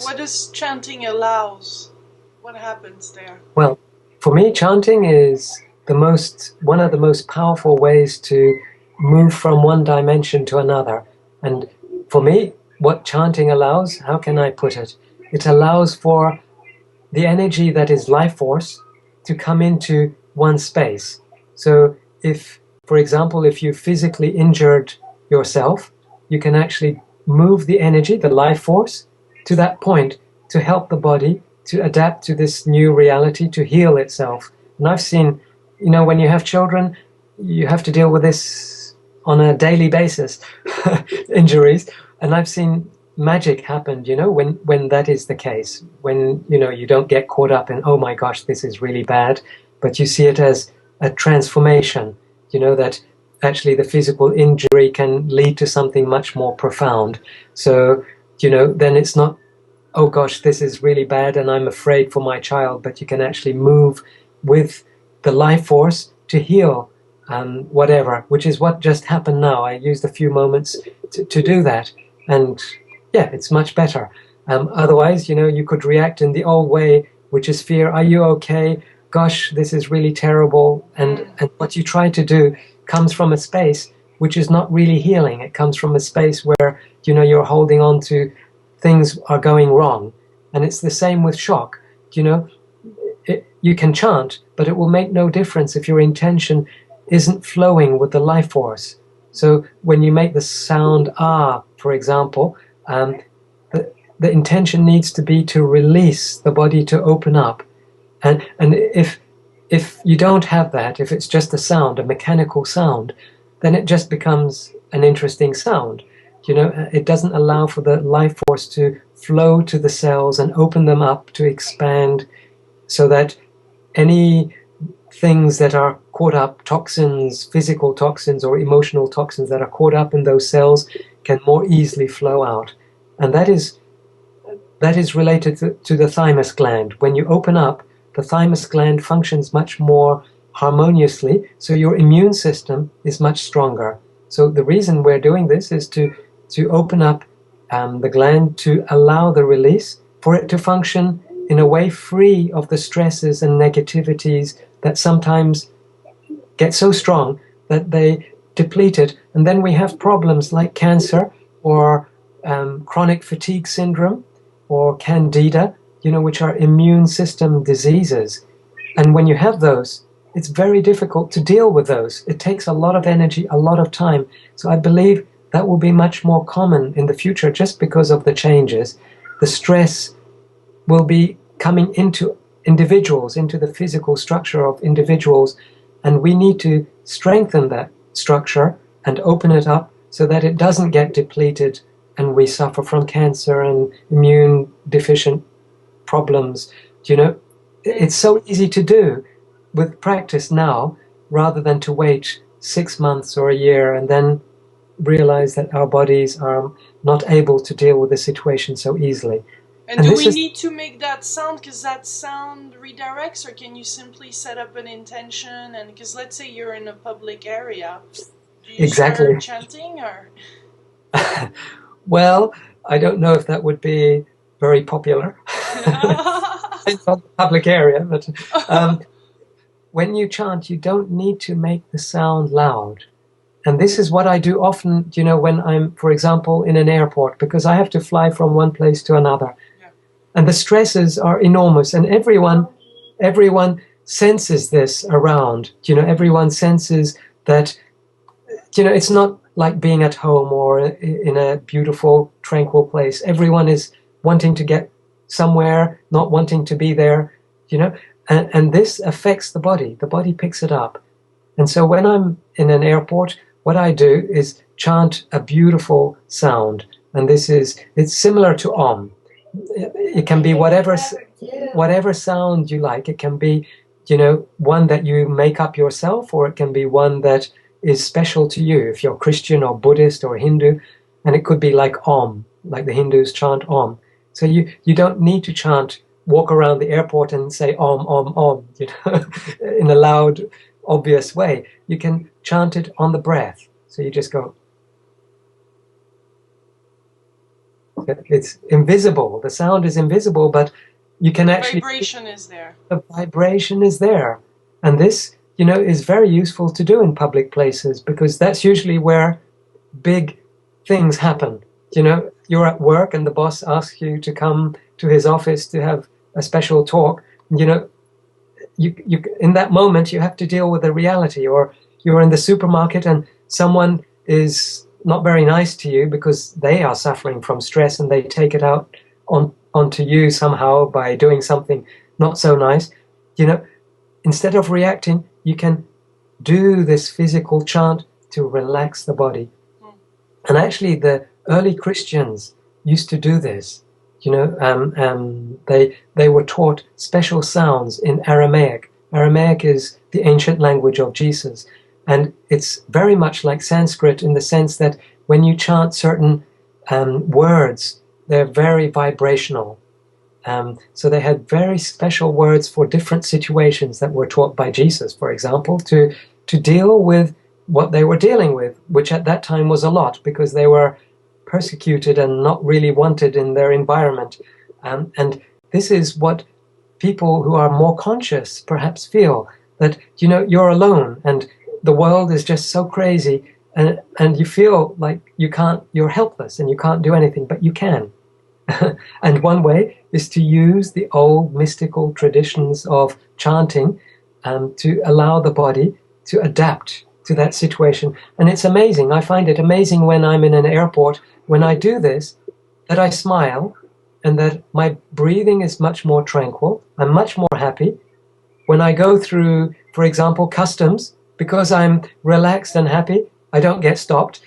What does chanting allows? What happens there? Well, for me, chanting is one of the most powerful ways to move from one dimension to another. And for me, what chanting allows, how can I put it? It allows for the energy that is life force to come into one space. So if, for example, if you physically injured yourself, you can actually move the energy, the life force, to that point to help the body to adapt to this new reality, to heal itself. And I've seen, when you have children, you have to deal with this on a daily basis, injuries. And I've seen magic happen, when that is the case, when, you don't get caught up in, oh my gosh, this is really bad, but you see it as a transformation, that actually the physical injury can lead to something much more profound. So, then it's not, oh gosh, this is really bad and I'm afraid for my child, but you can actually move with the life force to heal whatever, which is what just happened now. I used a few moments to do that. And yeah, it's much better. Otherwise, you could react in the old way, which is fear. Are you okay? Gosh, this is really terrible. And what you try to do comes from a space which is not really healing. It comes from a space where, you're holding on to things are going wrong. And it's the same with shock. You can chant, but it will make no difference if your intention isn't flowing with the life force. So when you make the sound ah, for example, the intention needs to be to release the body, to open up. And if you don't have that, if it's just a sound, a mechanical sound, then it just becomes an interesting sound. It doesn't allow for the life force to flow to the cells and open them up to expand, so that any things that are caught up, toxins, physical toxins or emotional toxins that are caught up in those cells, can more easily flow out. And that is related to the thymus gland. When you open up, the thymus gland functions much more harmoniously, so your immune system is much stronger. So the reason we're doing this is to open up the gland, to allow the release, for it to function in a way free of the stresses and negativities that sometimes get so strong that they deplete it. And then we have problems like cancer or chronic fatigue syndrome or candida, which are immune system diseases. And when you have those, it's very difficult to deal with those. It takes a lot of energy, a lot of time. So I believe that will be much more common in the future just because of the changes. The stress will be coming into individuals, into the physical structure of individuals, and we need to strengthen that structure and open it up so that it doesn't get depleted and we suffer from cancer and immune deficient problems. It's so easy to do with practice now, rather than to wait 6 months or a year and then realize that our bodies are not able to deal with the situation so easily. And do we need to make that sound because that sound redirects, or can you simply set up an intention? And because let's say you're in a public area, do you start chanting or? Well, I don't know if that would be very popular. It's not a public area, but when you chant, you don't need to make the sound loud. And this is what I do often, when I'm, for example, in an airport, because I have to fly from one place to another. Yeah. And the stresses are enormous, and everyone senses this around. Everyone senses that, it's not like being at home or in a beautiful, tranquil place. Everyone is wanting to get somewhere, not wanting to be there, and this affects the body. The body picks it up. And so when I'm in an airport, what I do is chant a beautiful sound. And it's similar to Om. It can be whatever sound you like. It can be, one that you make up yourself, or it can be one that is special to you, if you're Christian or Buddhist or Hindu. And it could be like Om, like the Hindus chant Om. So you don't need to walk around the airport and say Om, Om, Om, in a loud, obvious way. You can chant it on the breath. So you just go It's invisible. The sound is invisible, but you can actually... Vibration is there. The vibration is there. And this, is very useful to do in public places, because that's usually where big things happen. You're at work and the boss asks you to come to his office to have a special talk. You in that moment you have to deal with the reality. Or you're in the supermarket and someone is not very nice to you because they are suffering from stress, and they take it out onto you somehow by doing something not so nice. Instead of reacting, you can do this physical chant to relax the body. And actually, the early Christians used to do this. They were taught special sounds in Aramaic. Aramaic is the ancient language of Jesus, and it's very much like Sanskrit in the sense that when you chant certain words, they're very vibrational. So they had very special words for different situations that were taught by Jesus, for example, to deal with what they were dealing with, which at that time was a lot, because they were persecuted and not really wanted in their environment. And this is what people who are more conscious perhaps feel, that, you're alone and the world is just so crazy, and you feel like you're helpless and you can't do anything, but you can. And one way is to use the old mystical traditions of chanting to allow the body to adapt to that situation. And it's amazing. I find it amazing when I'm in an airport, when I do this, that I smile and that my breathing is much more tranquil. I'm much more happy. When I go through, for example, customs, because I'm relaxed and happy, I don't get stopped,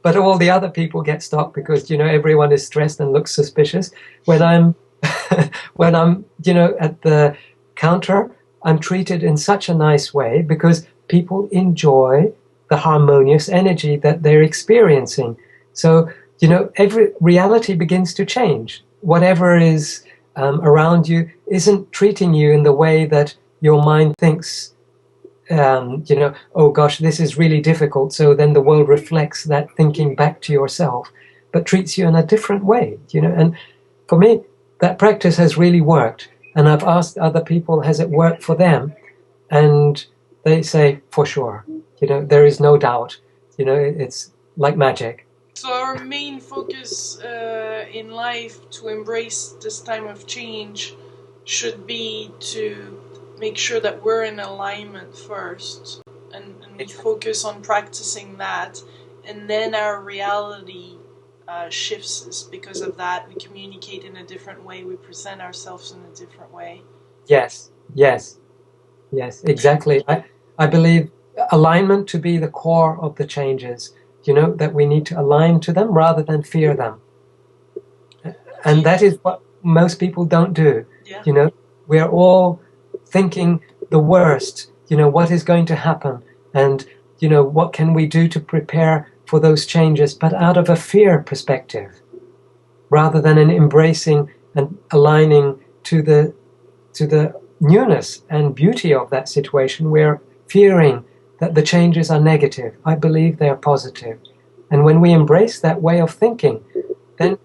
but all the other people get stopped because, everyone is stressed and looks suspicious. When I'm, at the counter, I'm treated in such a nice way because people enjoy the harmonious energy that they're experiencing. So, every reality begins to change. Whatever is around you isn't treating you in the way that your mind thinks, oh gosh, this is really difficult. So then the world reflects that thinking back to yourself, but treats you in a different way, And for me, that practice has really worked. And I've asked other people, has it worked for them? And they say, for sure, there is no doubt, it's like magic. So our main focus in life to embrace this time of change should be to make sure that we're in alignment first, and we focus on practicing that, and then our reality shifts because of that. We communicate in a different way, we present ourselves in a different way. Yes, exactly. I believe alignment to be the core of the changes, that we need to align to them rather than fear them. And that is what most people don't do. Yeah. We're all thinking the worst, what is going to happen, and, what can we do to prepare for those changes, but out of a fear perspective, rather than an embracing and aligning to the newness and beauty of that situation. We're fearing that the changes are negative. I believe they are positive. And when we embrace that way of thinking, then,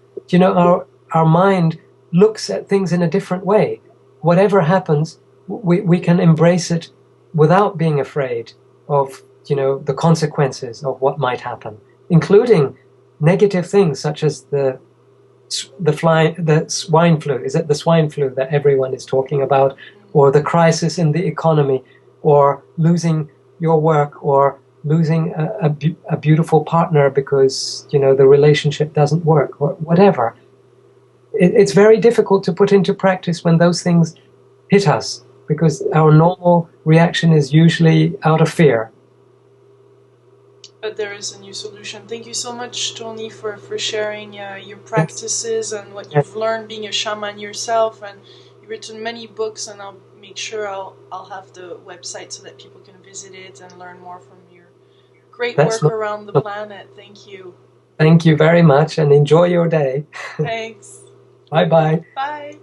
our mind looks at things in a different way. Whatever happens, we can embrace it without being afraid of, the consequences of what might happen, including negative things such as the swine flu. Is it the swine flu that everyone is talking about? Or the crisis in the economy, or losing your work, or losing a beautiful partner because, the relationship doesn't work, or whatever. It's very difficult to put into practice when those things hit us, because our normal reaction is usually out of fear. But there is a new solution. Thank you so much, Tony, for sharing your practices and what you've learned being a shaman yourself. And you've written many books, and I'll make sure I'll have the website so that people can visit it and learn more from your great work around the planet. Thank you. Thank you very much, and enjoy your day. Thanks. Bye-bye. Bye.